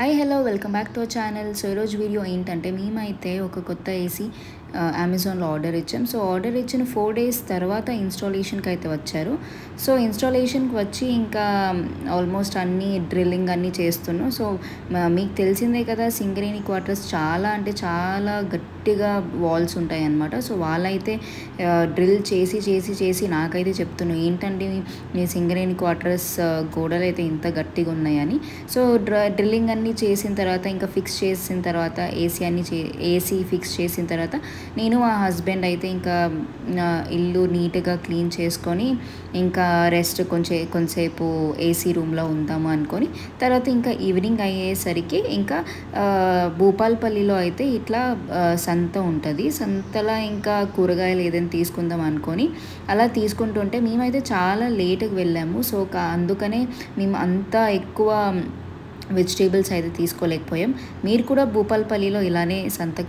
Hi hello welcome back to our channel. So ఈరోజు video ఏంటంటే మేమైతే ఒక కొత్త ఏసీ అమెజాన్లో ఆర్డర్ ఇచ్చాం. సో ఆర్డర్ ఇచ్చిన 4 days తర్వాత ఇన్స్టాలేషన్కి అయితే వచ్చారు. సో ఇన్స్టాలేషన్కి వచ్చి ఇంకా ఆల్మోస్ట్ అన్నీ డ్రిల్లింగ్ అన్నీ చేస్తున్నాం. సో మీకు తెలిసిందే కదా, సింగరేణి క్వార్టర్స్ చాలా అంటే చాలా గట్టిగా వాల్స్ ఉంటాయి అన్నమాట. సో వాళ్ళైతే డ్రిల్ చేసి చేసి చేసి నాకైతే చెప్తున్నాను, ఏంటంటే మీ సింగరేణి క్వార్టర్స్ గోడలు అయితే ఇంత గట్టిగా ఉన్నాయని. సో డ్రిల్లింగ్ అన్నీ చేసిన తర్వాత ఇంకా ఫిక్స్ చేసిన తర్వాత ఏసీ ఫిక్స్ చేసిన తర్వాత నేను మా హస్బెండ్ అయితే ఇంకా ఇల్లు నీట్గా క్లీన్ చేసుకొని ఇంకా రెస్ట్ కొంచెంసేపు ఏసీ రూమ్లో ఉందాము అనుకొని తర్వాత ఇంకా ఈవినింగ్ అయ్యేసరికి ఇంకా భూపాల్పల్లిలో అయితే ఇట్లా సంత ఉంటుంది. సంతలో ఇంకా కూరగాయలు ఏదైనా తీసుకుందాం అనుకొని అలా తీసుకుంటుంటే మేమైతే చాలా లేట్గా వెళ్ళాము. సో అందుకనే మేము అంత ఎక్కువ వెజిటేబుల్స్ అయితే తీసుకోలేకపోయాం. మీరు కూడా భూపాల్పల్లిలో ఇలానే సంతకు